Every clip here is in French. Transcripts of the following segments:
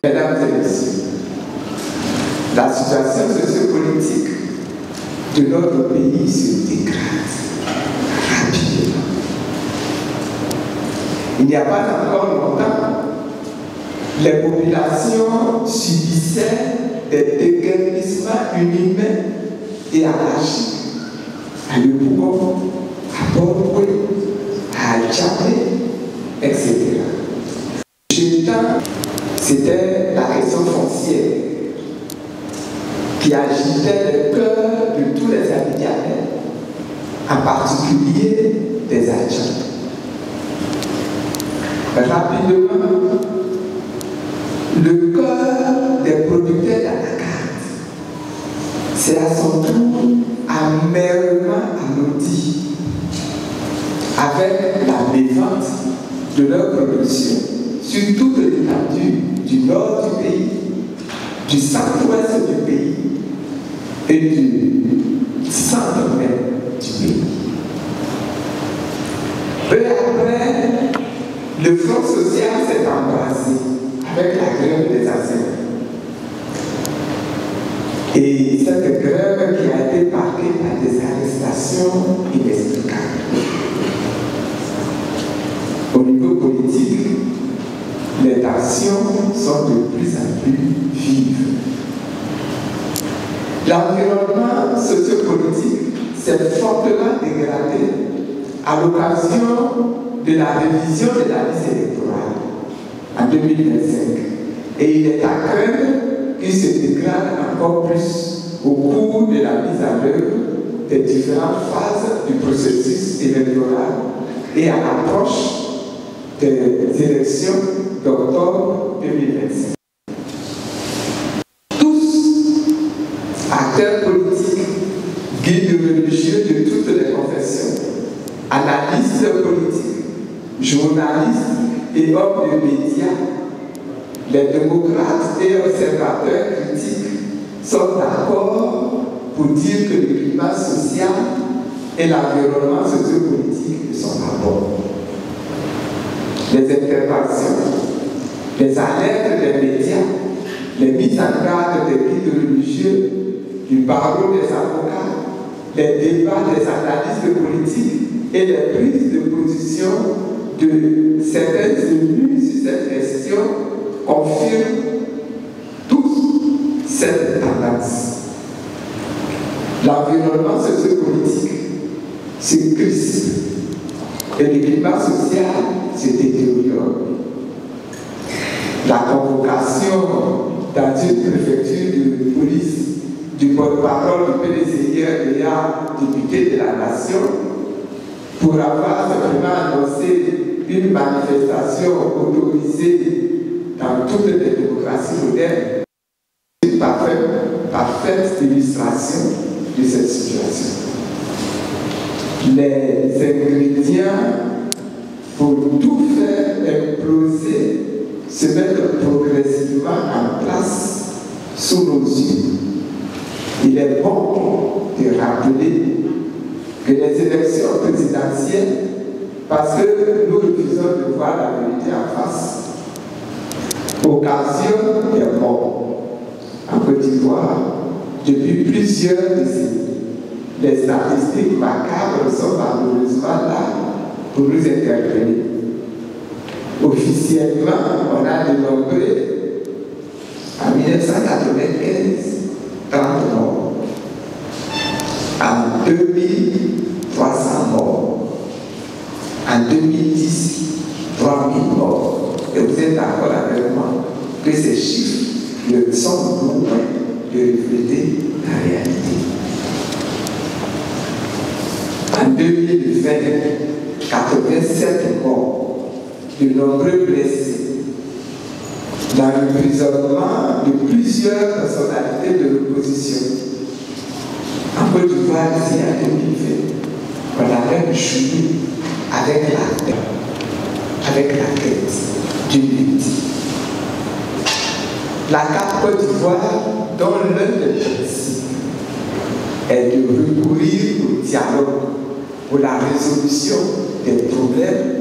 Mesdames et messieurs, la situation sociopolitique de notre pays se dégrade rapidement. Il n'y a pas encore longtemps, les populations subissaient des déguerpissements inhumains et anarchiques à Lebougon, à Bordeaux, à Djamé, etc. C'était la question foncière qui agitait le cœur de tous les Abidjanais, en particulier des Adjans. Rapidement, le cœur des producteurs d'anacarde s'est à son tour amèrement alourdi avec la dévente de leur production sur toute l'étendue du nord du pays, du centre-ouest du pays et du centre même du pays. Peu après, le front social s'est embrasé avec la grève des enseignants. Et cette grève qui a été marquée par des arrestations inexplicables. Au niveau politique, les tensions sont de plus en plus vives. L'environnement sociopolitique s'est fortement dégradé à l'occasion de la révision de la liste électorale en 2025. Et il est à craindre qu'il se dégrade encore plus au cours de la mise en œuvre des différentes phases du processus électoral et à l'approche des élections d'octobre 2025. Tous, acteurs politiques, guides religieux de toutes les confessions, analystes politiques, journalistes et hommes de médias, les démocrates et observateurs critiques sont d'accord pour dire que le climat social et l'environnement sociopolitique ne sont pas bons. Les interventions, les alertes des médias, les mises en garde des guides religieux, du barreau des avocats, les débats des analystes politiques et les prises de position de certaines élus sur cette question confirment tous cette tendance. L'environnement sociopolitique se crispe et le climat social se détériore. La convocation dans une préfecture de police du porte-parole du PDC Léa, député de la Nation, pour avoir simplement annoncé une manifestation autorisée dans toutes les démocraties modernes, c'est une parfaite illustration de cette situation. Les ingrédients pour tout faire imploser se mettent progressivement en place sous nos yeux. Il est bon de rappeler que les élections présidentielles, parce que nous refusons de voir la vérité en face, occasionnent des morts en Côte d'Ivoire depuis plusieurs décennies. Les statistiques macabres sont malheureusement là pour nous interpeller. Officiellement, on a dénombré en 1995 30 morts. En 2000, 300 morts. En 2010, 3000 morts. Et vous êtes d'accord avec moi que ces chiffres ne sont loin de refléter la réalité. En 2020, 87 morts, de nombreux blessés, dans l'emprisonnement de plusieurs personnalités de l'opposition. En Côte d'Ivoire, ici en 2020, on a même joué avec la quête d'une lutte. La carte Côte d'Ivoire, dont l'un des principes est de recourir au dialogue pour la résolution des problèmes,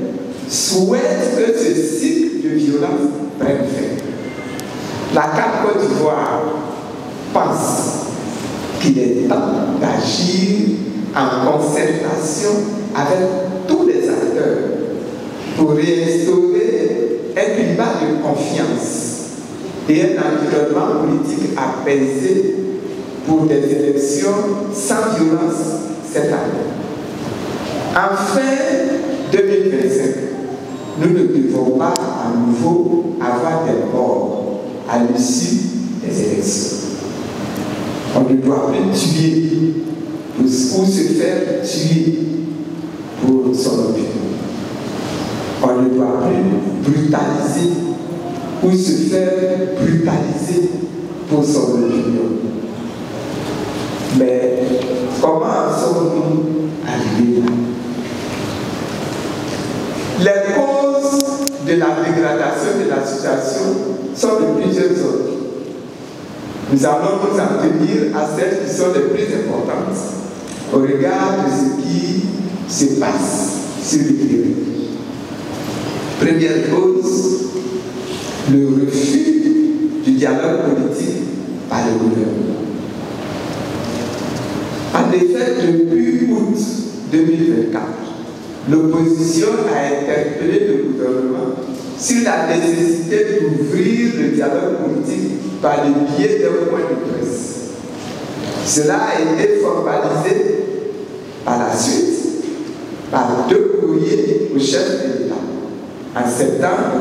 souhaite que ce cycle de violence prenne fin. La CAP Côte d'Ivoire pense qu'il est temps d'agir en concertation avec tous les acteurs pour réinstaurer un climat de confiance et un environnement politique apaisé pour des élections sans violence cette année. En fin 2025, nous ne devons pas à nouveau avoir des morts à l'issue des élections. On ne doit plus tuer ou se faire tuer pour son opinion. On ne doit plus brutaliser ou se faire brutaliser pour son opinion. Mais comment sommes-nous arrivés là? Les causes de la dégradation de la situation sont de plusieurs ordres. Nous allons nous en tenir à celles qui sont les plus importantes au regard de ce qui se passe sur le terrain. Première cause, le refus du dialogue politique par le gouvernement. En effet, depuis août 2024, l'opposition a interpellé le gouvernement sur la nécessité d'ouvrir le dialogue politique par le biais d'un point de presse. Cela a été formalisé par la suite par 2 courriers au chef de l'État en septembre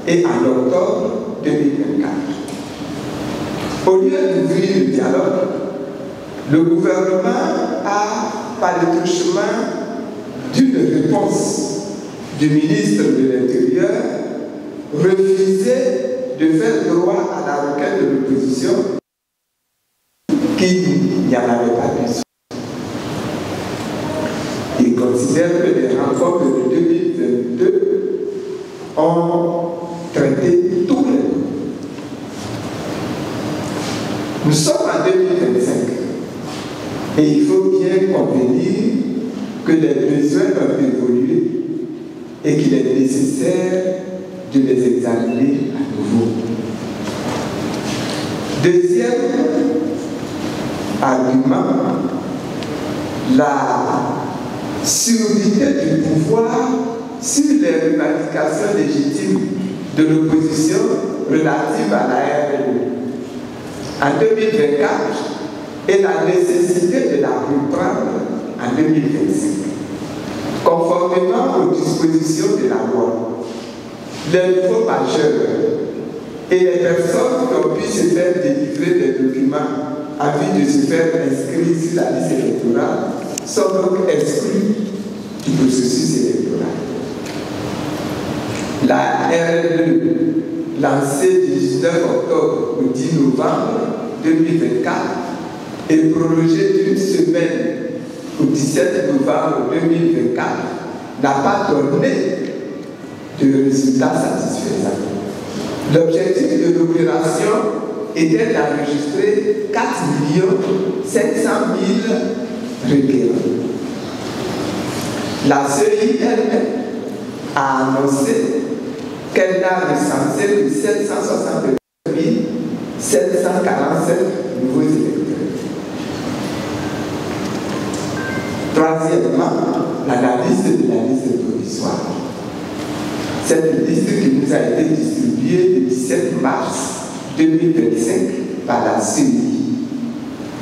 et en octobre 2024. Au lieu d'ouvrir le dialogue, le gouvernement a, par le truchement d'une réponse du ministre de l'Intérieur, refusé de faire droit à la requête de l'opposition qu'il n'y en avait pas besoin. Il considère que les rencontres de 2022 ont traité tous les points. Nous sommes en 2025 et il faut bien convenir que les besoins ont évolué et qu'il est nécessaire de les examiner à nouveau. Deuxième argument, la surdité du pouvoir sur les revendications légitimes de l'opposition relative à la RLE en 2024 et la nécessité de la reprendre en 2025. Conformément aux dispositions de la loi, les nouveaux majeurs et les personnes qui ont pu se faire délivrer des documents en vue de se faire inscrire sur la liste électorale sont donc exclus du processus électoral. La RLE, lancée du 19 octobre au 10 novembre 2024, est prolongée d'une semaine au 17 novembre 2024, n'a pas donné de résultats satisfaisants. L'objectif de l'opération était d'enregistrer 4 500 000 requérants. La CEI elle-même a annoncé qu'elle a recensé 769 747 nouveaux électeurs. Troisièmement, l'analyse de la liste provisoire. Cette liste qui nous a été distribuée le 17 mars 2025 par la CEI,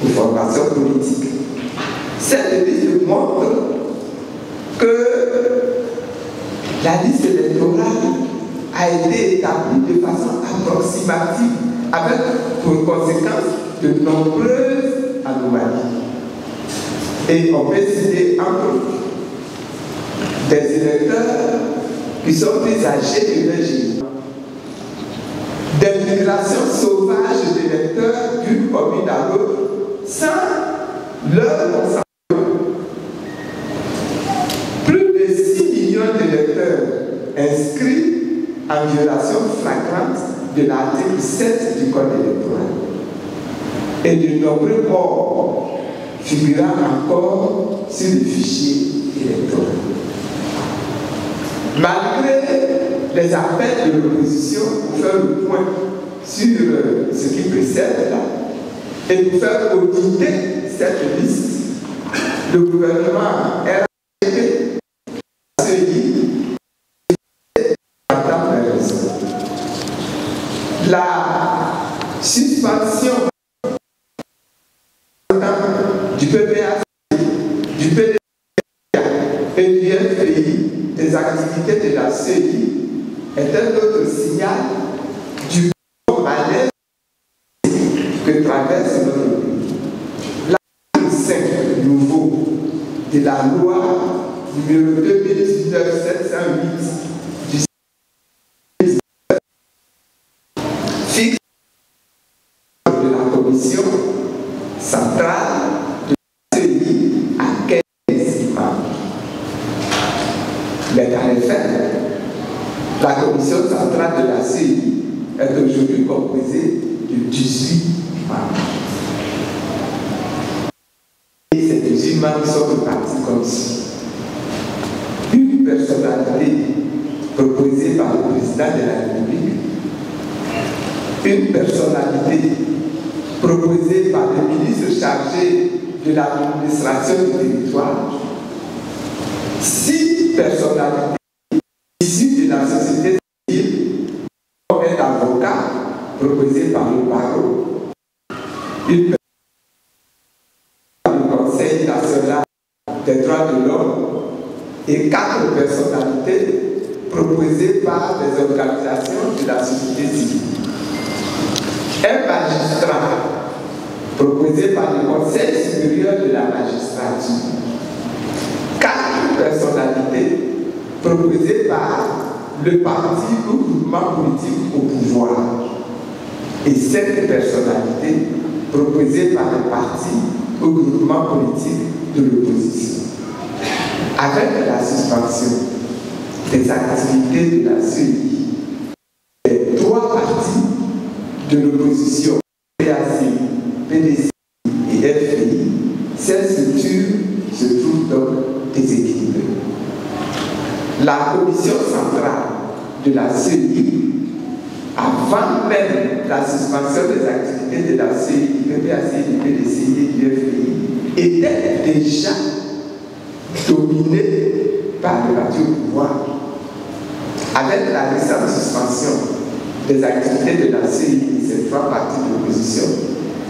Information politique. Cette liste montre que la liste électorale a été établie de façon approximative avec pour conséquence de nombreuses anomalies. Et on peut citer entre des électeurs qui sont plus âgés que leurs géants, des migrations sauvages d'électeurs d'une commune à l'autre sans leur consentement. Plus de 6 millions d'électeurs inscrits en violation flagrante de l'article 7 du Code électoral et de nombreux morts figurant encore sur le fichier électoral. Malgré les appels de l'opposition pour faire le point sur ce qui précède là, et pour faire auditer cette liste, le gouvernement est arrêté à CEI la suspension du PPAC, du PDA et du FPI des activités de la CEI est un autre signal du malaise que traverse notre pays. L'article 5 nouveau de la loi numéro 2019-708 du 6 fixe de la commission centrale de la CEI à 15 membres. Mais en effet, la commission centrale de la CEI est aujourd'hui composée de 18 membres. Et ces 18 membres sont répartis comme suit. Une personnalité proposée par le président de la République, une personnalité proposée par le ministre chargé de l'administration du territoire, 6 personnalités issues de la société civile, comme un avocat proposé par le barreau, une personnalité par le Conseil national des droits de l'homme et 4 personnalités proposées par des organisations de la société civile. Un magistrat proposé par le Conseil supérieur de la magistrature. 4 personnalités proposées par le parti ou groupement politique au pouvoir. Et 7 personnalités proposées par le parti ou groupement politique de l'opposition. Avec la suspension des activités de la CEI, les 3 partis de l'opposition, PAC, PDC et FPI, cette structure se trouve donc déséquilibrée. La commission centrale de la CEI, avant même la suspension des activités de la CEI, du PAC, du PDC et du FPI, était déjà dominée par le parti au pouvoir. Avec la récente suspension des activités de la CEI et ces 3 partis de l'opposition,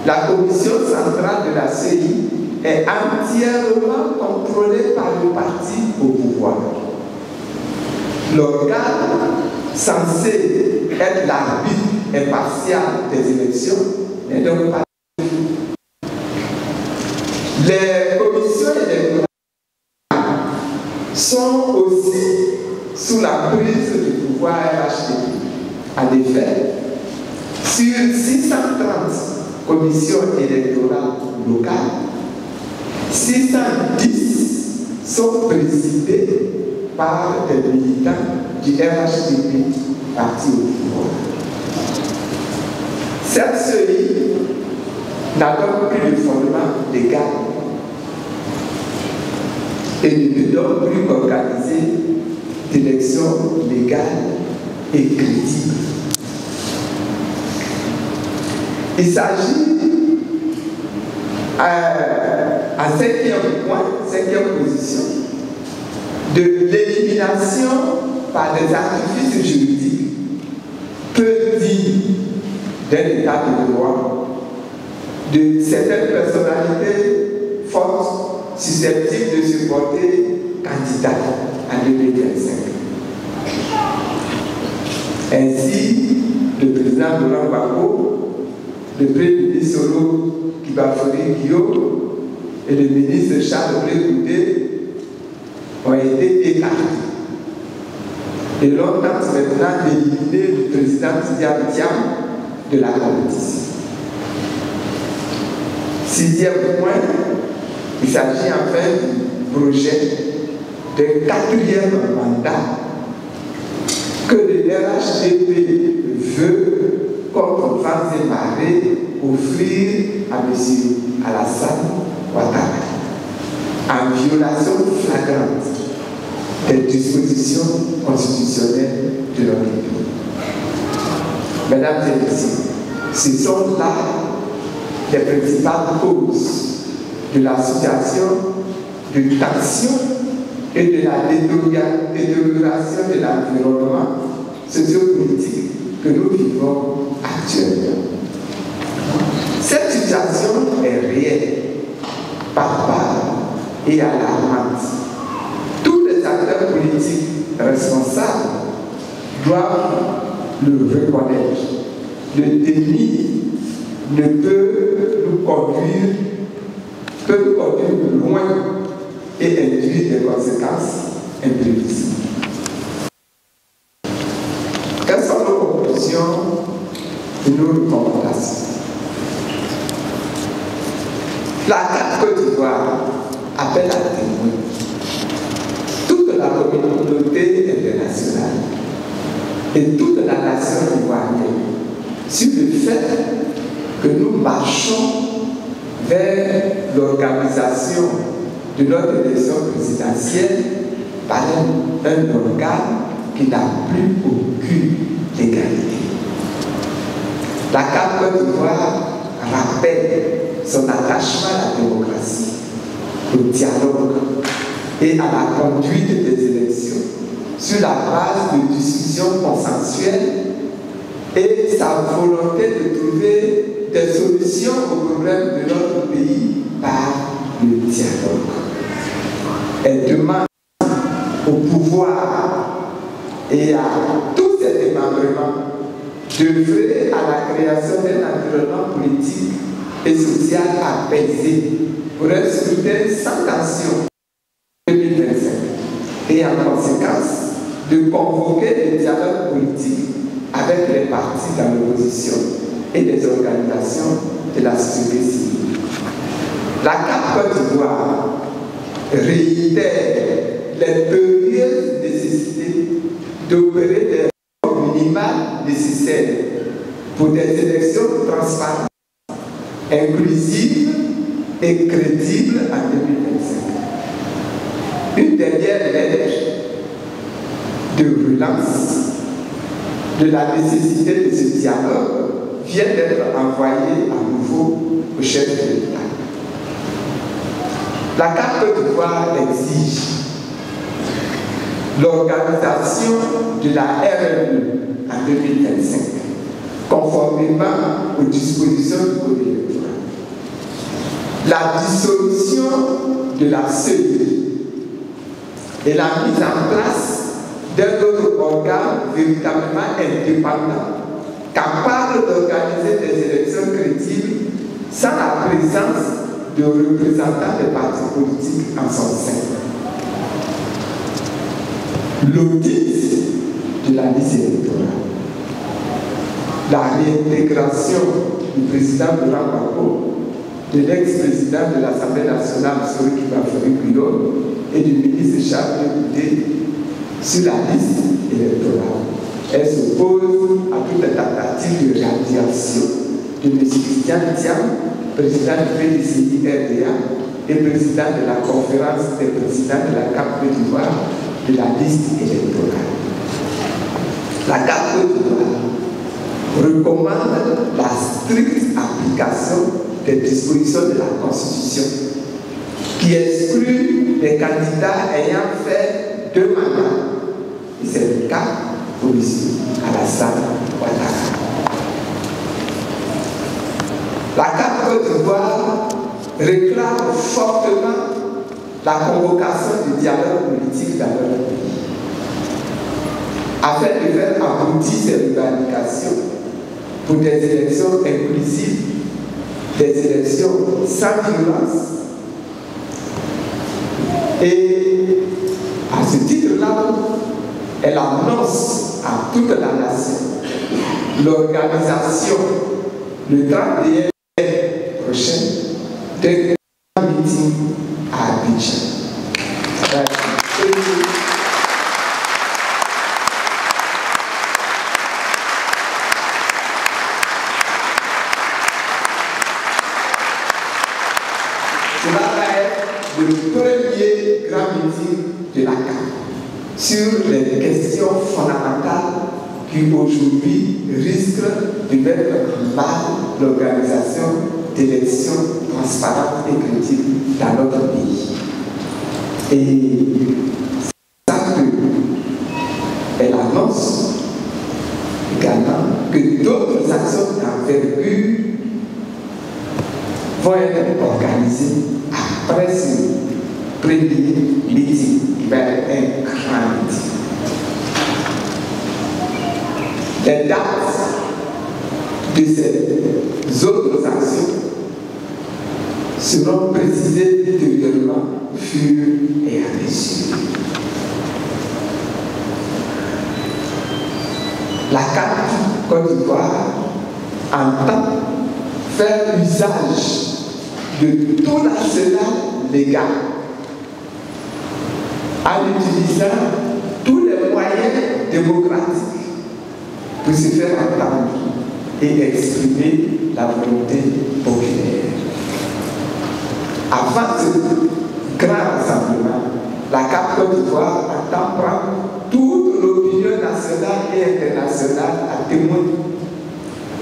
la commission centrale de la CEI est entièrement contrôlée par le parti au pouvoir. L'organe censé être l'arbitre impartial des élections n'est donc pas. Les commissions électorales sont aussi sous la prise du pouvoir RHDP. En effet, sur 630 commissions électorales locales, 610 sont présidées par des militants du RHDP, parti au pouvoir. Cette CEI n'a donc plus de fondement légal et ne peut donc plus organiser d'élections légales et crédibles. Il s'agit à 5e point, 5e position, de l'élimination par des artifices juridiques peu dignes d'un état de droit de certaines personnalités fortes susceptibles de se porter candidat en 2025. Ainsi, le président Laurent Gbagbo, le premier ministre Solo Kibafori Guillaume et le ministre Charles Blé ont été écartés. Et l'on tente maintenant d'éliminer le président Didier Thiam de la compétition. 6e point, il s'agit enfin du projet d'un 4e mandat que le RHDP veut, contre France et Maré, offrir à M. Alassane Ouattara, en violation flagrante des dispositions constitutionnelles de notre pays. Mesdames et messieurs, ce sont là les principales causes de la situation de tension et de la détérioration de l'environnement sociopolitique que nous vivons actuellement. Cette situation est réelle, barbare et alarmante. Tous les acteurs politiques responsables doivent le reconnaître. Le déni ne peut nous conduire loin et induire des conséquences imprévisibles. Quelles sont nos conclusions et nos recommandations? La CAF Côte d'Ivoire appelle à témoin toute la communauté internationale et toute la nation ivoirienne sur le fait que nous marchons vers l'organisation de notre élection présidentielle par un organe qui n'a plus aucune légalité. La CAF Côte d'Ivoire rappelle son attachement à la démocratie, au dialogue et à la conduite des élections sur la base de discussions consensuelles et sa volonté de trouver des solutions aux problèmes de notre pays par le dialogue. Elle demande au pouvoir et à tous ses démembrements d'œuvrer à la création d'un environnement politique et social apaisé pour un scrutin sans tension en 2025 et en conséquence de convoquer le dialogue politique avec les partis dans l'opposition et les organisations de la société civile. La CAF Côte d'Ivoire réitère l'impérieuse nécessité d'opérer des réformes minimales nécessaires pour des élections transparentes, inclusives et crédibles en 2025. Une dernière lettre de relance de la nécessité de ce dialogue vient d'être envoyée à nouveau au chef de l'État. La CAF Côte d'Ivoire exige l'organisation de la RNU en 2025, conformément aux dispositions du Code électoral. La dissolution de la CEI et la mise en place d'un autre organe véritablement indépendant, capable d'organiser des élections crédibles sans la présence de représentants des partis politiques en son sein. L'audit de la liste électorale, la réintégration du président Laurent Gbagbo, de l'ex-président de l'Assemblée nationale, Sori Kibafori Kuyo, et du ministre Charles Goudé sur la liste électorale. Elle s'oppose à toute tentative de radiation de M. Christian Thiam, président du PDCI-RDA et président de la conférence des présidents de la CAF Côte d'Ivoire de la liste électorale. La CAF Côte d'Ivoire recommande la stricte application des dispositions de la Constitution qui excluent les candidats ayant fait 2 mandats. Et c'est le cas pour M. Alassane Ouattara. La CAF Côte d'Ivoire réclame fortement la convocation du dialogue politique dans notre pays afin de faire aboutir ces revendications pour des élections inclusives, des élections sans violence. Et à ce titre-là, elle annonce à toute la nation l'organisation le 31 mai prochain d'un meeting à Abidjan. Cela va être le premier grand meeting de la CAF sur les questions fondamentales qui aujourd'hui risquent de mettre en marge l'organisation d'élections transparentes et crédibles dans notre pays. Et c'est ça qu'elle annonce également que d'autres actions d'envergure vont être organisées après ce premier meeting vers un grand meeting. Les dates de ces autres actions seront précisées ultérieurement au fur et à mesure. La carte Côte d'Ivoire entend faire usage de tout l'arsenal légal en utilisant tous les moyens démocratiques pour se faire entendre et exprimer la volonté populaire. Avant ce grand rassemblement, la carte Côte d'Ivoire entend prendre toute l'opinion nationale et internationale à témoin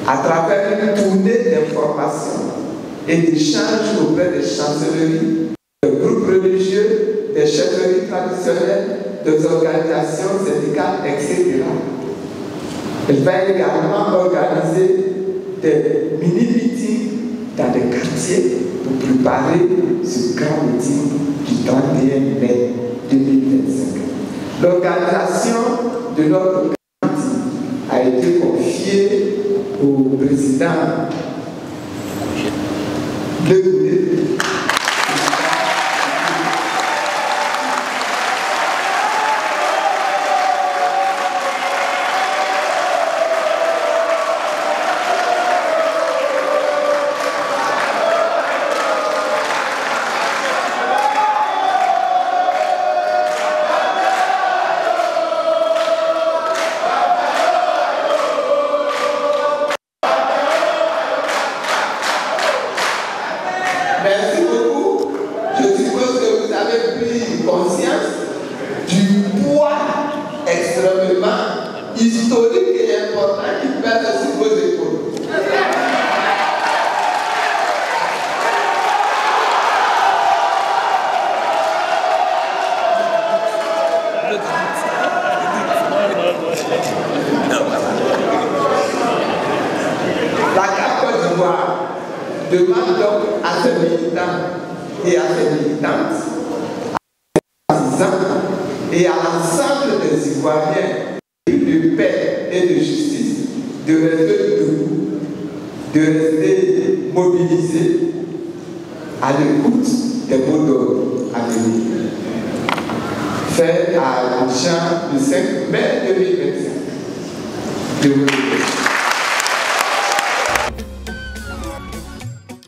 à travers une tournée d'informations et d'échanges auprès des chancelleries, des groupes religieux, des chefferies traditionnelles, des organisations syndicales, etc. Elle va également organiser des mini-meetings dans des quartiers pour préparer ce grand meeting du 31 mai 2025. L'organisation de notre meeting a été confiée au président Le Goulet. Merci beaucoup. Je suppose que vous avez pris conscience du poids extrêmement historique et important qui pèse sur vos épaules. La carte Côte d'Ivoire demande donc à ses militants et à ses militantes, à ses partisans et à l'ensemble des Ivoiriens de paix et de justice de rester debout, de rester mobilisés à l'écoute des mots d'ordre à venir. Fait à Abidjan le 5 mai 2025. Je vous remercie.